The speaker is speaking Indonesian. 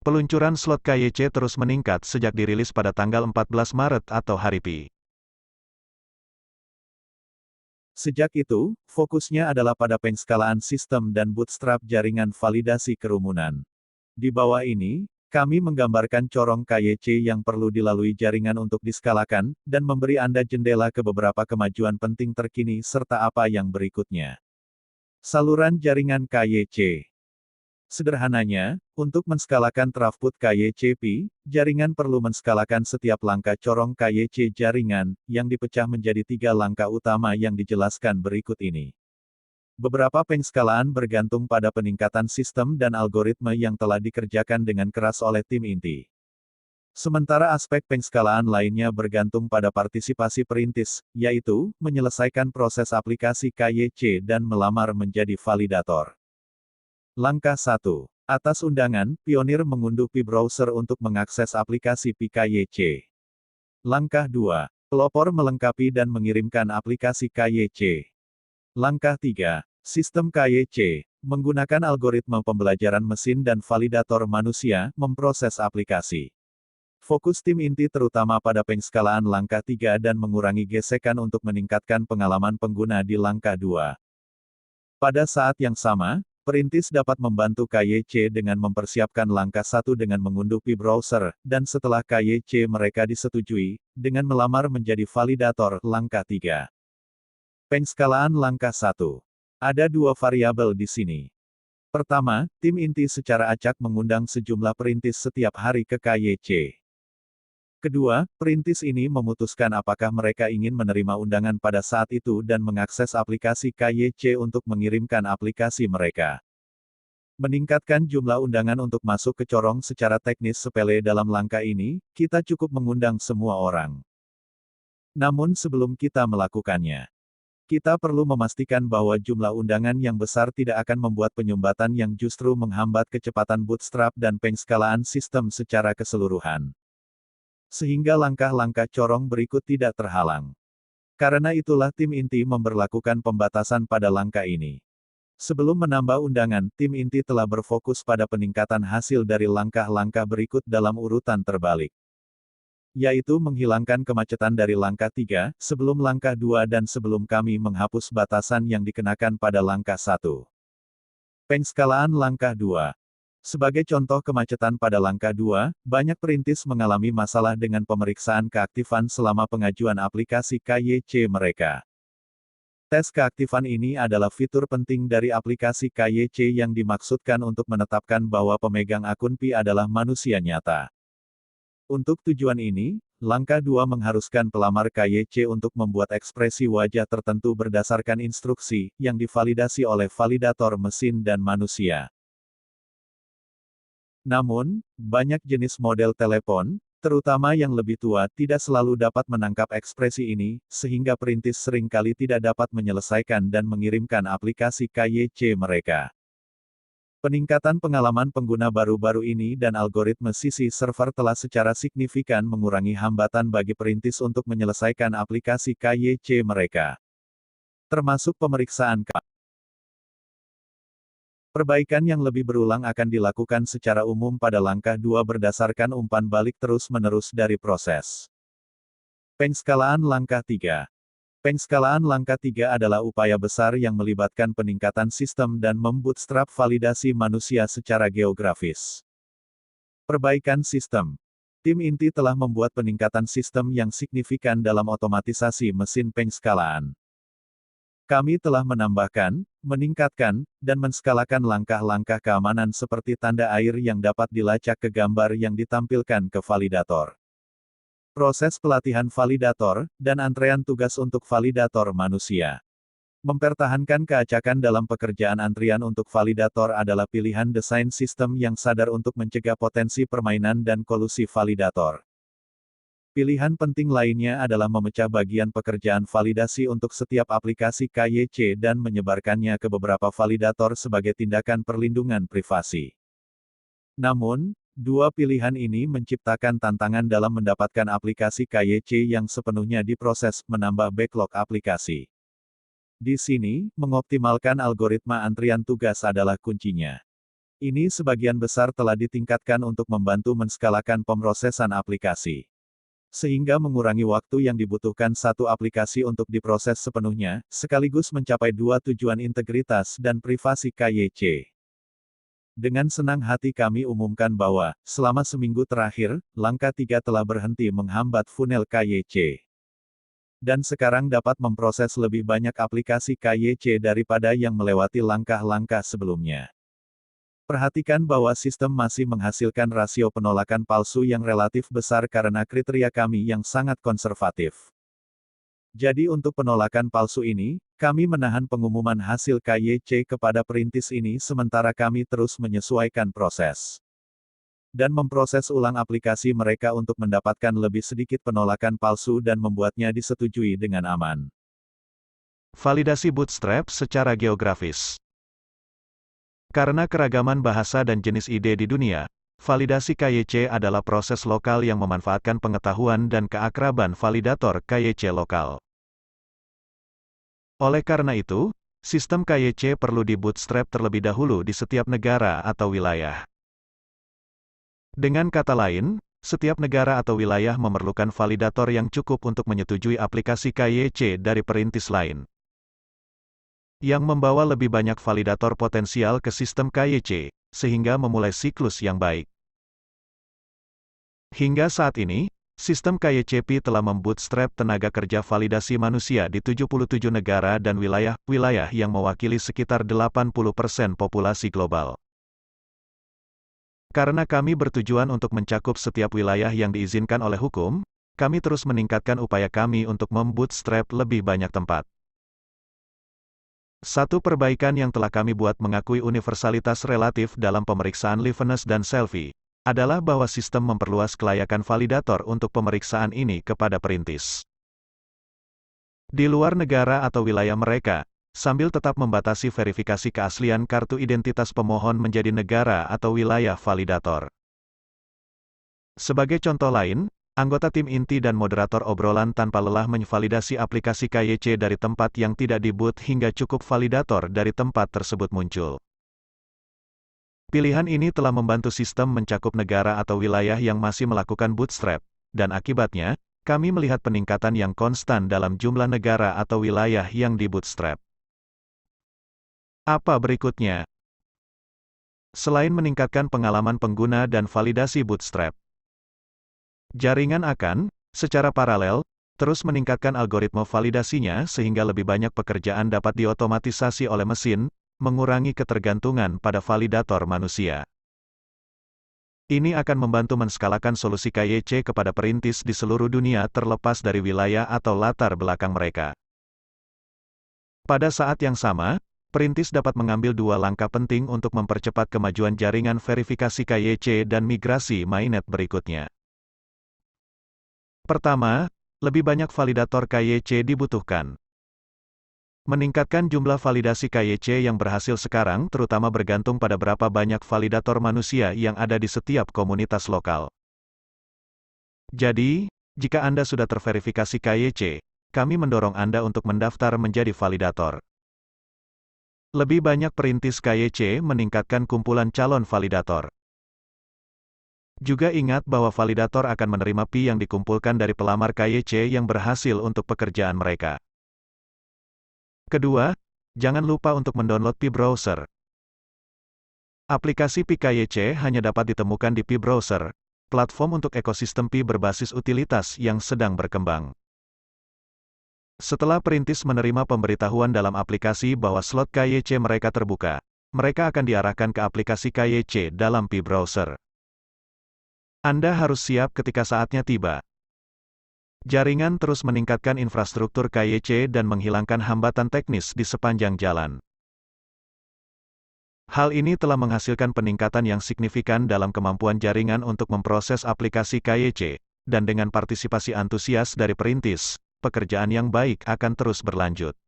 Peluncuran slot KYC terus meningkat sejak dirilis pada tanggal 14 Maret atau hari Pi. Sejak itu, fokusnya adalah pada pengskalaan sistem dan bootstrap jaringan validasi kerumunan. Di bawah ini, kami menggambarkan corong KYC yang perlu dilalui jaringan untuk diskalakan, dan memberi Anda jendela ke beberapa kemajuan penting terkini serta apa yang berikutnya. Saluran jaringan KYC. Sederhananya, untuk menskalakan throughput KYCP, jaringan perlu menskalakan setiap langkah corong KYC jaringan, yang dipecah menjadi 3 langkah utama yang dijelaskan berikut ini. Beberapa pengskalaan bergantung pada peningkatan sistem dan algoritma yang telah dikerjakan dengan keras oleh tim inti. Sementara aspek pengskalaan lainnya bergantung pada partisipasi perintis, yaitu, menyelesaikan proses aplikasi KYC dan melamar menjadi validator. Langkah 1. Atas undangan, pionir mengunduh Pi browser untuk mengakses aplikasi Pi KYC. Langkah 2. Pelopor melengkapi dan mengirimkan aplikasi KYC. Langkah 3. Sistem KYC, menggunakan algoritma pembelajaran mesin dan validator manusia, memproses aplikasi. Fokus tim inti terutama pada pengskalaan langkah 3 dan mengurangi gesekan untuk meningkatkan pengalaman pengguna di langkah 2. Pada saat yang sama, perintis dapat membantu KYC dengan mempersiapkan langkah 1 dengan mengunduh Pi browser, dan setelah KYC mereka disetujui, dengan melamar menjadi validator, langkah 3. Pengskalaan langkah 1. Ada 2 variabel di sini. Pertama, tim inti secara acak mengundang sejumlah perintis setiap hari ke KYC. Kedua, perintis ini memutuskan apakah mereka ingin menerima undangan pada saat itu dan mengakses aplikasi KYC untuk mengirimkan aplikasi mereka. Meningkatkan jumlah undangan untuk masuk ke corong secara teknis sepele dalam langkah ini, kita cukup mengundang semua orang. Namun sebelum kita melakukannya, kita perlu memastikan bahwa jumlah undangan yang besar tidak akan membuat penyumbatan yang justru menghambat kecepatan bootstrap dan pengskalaan sistem secara keseluruhan. Sehingga langkah-langkah corong berikut tidak terhalang. Karena itulah tim inti memberlakukan pembatasan pada langkah ini. Sebelum menambah undangan, tim inti telah berfokus pada peningkatan hasil dari langkah-langkah berikut dalam urutan terbalik. Yaitu menghilangkan kemacetan dari langkah 3, sebelum langkah 2 dan sebelum kami menghapus batasan yang dikenakan pada langkah 1. Pengskalaan langkah 2. Sebagai contoh kemacetan pada langkah 2, banyak perintis mengalami masalah dengan pemeriksaan keaktifan selama pengajuan aplikasi KYC mereka. Tes keaktifan ini adalah fitur penting dari aplikasi KYC yang dimaksudkan untuk menetapkan bahwa pemegang akun Pi adalah manusia nyata. Untuk tujuan ini, langkah 2 mengharuskan pelamar KYC untuk membuat ekspresi wajah tertentu berdasarkan instruksi, yang divalidasi oleh validator mesin dan manusia. Namun, banyak jenis model telepon, terutama yang lebih tua, tidak selalu dapat menangkap ekspresi ini, sehingga perintis seringkali tidak dapat menyelesaikan dan mengirimkan aplikasi KYC mereka. Peningkatan pengalaman pengguna baru-baru ini dan algoritma sisi server telah secara signifikan mengurangi hambatan bagi perintis untuk menyelesaikan aplikasi KYC mereka. Termasuk pemeriksaan KYC. Perbaikan yang lebih berulang akan dilakukan secara umum pada langkah 2 berdasarkan umpan balik terus-menerus dari proses. Pengskalaan langkah 3. Pengskalaan langkah 3 adalah upaya besar yang melibatkan peningkatan sistem dan membootstrap validasi manusia secara geografis. Perbaikan sistem. Tim inti telah membuat peningkatan sistem yang signifikan dalam otomatisasi mesin pengskalaan. Kami telah menambahkan, meningkatkan, dan menskalakan langkah-langkah keamanan seperti tanda air yang dapat dilacak ke gambar yang ditampilkan ke validator. Proses pelatihan validator, dan antrean tugas untuk validator manusia. Mempertahankan keacakan dalam pekerjaan antrian untuk validator adalah pilihan desain sistem yang sadar untuk mencegah potensi permainan dan kolusi validator. Pilihan penting lainnya adalah memecah bagian pekerjaan validasi untuk setiap aplikasi KYC dan menyebarkannya ke beberapa validator sebagai tindakan perlindungan privasi. Namun, dua pilihan ini menciptakan tantangan dalam mendapatkan aplikasi KYC yang sepenuhnya diproses, menambah backlog aplikasi. Di sini, mengoptimalkan algoritma antrian tugas adalah kuncinya. Ini sebagian besar telah ditingkatkan untuk membantu menskalakan pemrosesan aplikasi. Sehingga mengurangi waktu yang dibutuhkan satu aplikasi untuk diproses sepenuhnya, sekaligus mencapai dua tujuan integritas dan privasi KYC. Dengan senang hati kami umumkan bahwa, selama seminggu terakhir, langkah 3 telah berhenti menghambat funnel KYC. Dan sekarang dapat memproses lebih banyak aplikasi KYC daripada yang melewati langkah-langkah sebelumnya. Perhatikan bahwa sistem masih menghasilkan rasio penolakan palsu yang relatif besar karena kriteria kami yang sangat konservatif. Jadi untuk penolakan palsu ini, kami menahan pengumuman hasil KYC kepada perintis ini sementara kami terus menyesuaikan proses dan memproses ulang aplikasi mereka untuk mendapatkan lebih sedikit penolakan palsu dan membuatnya disetujui dengan aman. Validasi Bootstrap secara geografis. Karena keragaman bahasa dan jenis ide di dunia, validasi KYC adalah proses lokal yang memanfaatkan pengetahuan dan keakraban validator KYC lokal. Oleh karena itu, sistem KYC perlu di-bootstrap terlebih dahulu di setiap negara atau wilayah. Dengan kata lain, setiap negara atau wilayah memerlukan validator yang cukup untuk menyetujui aplikasi KYC dari perintis lain, yang membawa lebih banyak validator potensial ke sistem KYC, sehingga memulai siklus yang baik. Hingga saat ini, sistem KYCP telah membootstrap tenaga kerja validasi manusia di 77 negara dan wilayah yang mewakili sekitar 80% populasi global. Karena kami bertujuan untuk mencakup setiap wilayah yang diizinkan oleh hukum, kami terus meningkatkan upaya kami untuk membootstrap lebih banyak tempat. Satu perbaikan yang telah kami buat mengakui universalitas relatif dalam pemeriksaan liveness dan selfie, adalah bahwa sistem memperluas kelayakan validator untuk pemeriksaan ini kepada perintis di luar negara atau wilayah mereka, sambil tetap membatasi verifikasi keaslian kartu identitas pemohon menjadi negara atau wilayah validator. Sebagai contoh lain, anggota tim inti dan moderator obrolan tanpa lelah menvalidasi aplikasi KYC dari tempat yang tidak di-boot hingga cukup validator dari tempat tersebut muncul. Pilihan ini telah membantu sistem mencakup negara atau wilayah yang masih melakukan bootstrap, dan akibatnya, kami melihat peningkatan yang konstan dalam jumlah negara atau wilayah yang di-bootstrap. Apa berikutnya? Selain meningkatkan pengalaman pengguna dan validasi bootstrap, jaringan akan, secara paralel, terus meningkatkan algoritma validasinya sehingga lebih banyak pekerjaan dapat diotomatisasi oleh mesin, mengurangi ketergantungan pada validator manusia. Ini akan membantu menskalakan solusi KYC kepada perintis di seluruh dunia terlepas dari wilayah atau latar belakang mereka. Pada saat yang sama, perintis dapat mengambil dua langkah penting untuk mempercepat kemajuan jaringan verifikasi KYC dan migrasi mainnet berikutnya. Pertama, lebih banyak validator KYC dibutuhkan. Meningkatkan jumlah validasi KYC yang berhasil sekarang terutama bergantung pada berapa banyak validator manusia yang ada di setiap komunitas lokal. Jadi, jika Anda sudah terverifikasi KYC, kami mendorong Anda untuk mendaftar menjadi validator. Lebih banyak perintis KYC meningkatkan kumpulan calon validator. Juga ingat bahwa validator akan menerima fee yang dikumpulkan dari pelamar KYC yang berhasil untuk pekerjaan mereka. Kedua, jangan lupa untuk mendownload Pi Browser. Aplikasi Pi KYC hanya dapat ditemukan di Pi Browser, platform untuk ekosistem Pi berbasis utilitas yang sedang berkembang. Setelah perintis menerima pemberitahuan dalam aplikasi bahwa slot KYC mereka terbuka, mereka akan diarahkan ke aplikasi KYC dalam Pi Browser. Anda harus siap ketika saatnya tiba. Jaringan terus meningkatkan infrastruktur KYC dan menghilangkan hambatan teknis di sepanjang jalan. Hal ini telah menghasilkan peningkatan yang signifikan dalam kemampuan jaringan untuk memproses aplikasi KYC, dan dengan partisipasi antusias dari perintis, pekerjaan yang baik akan terus berlanjut.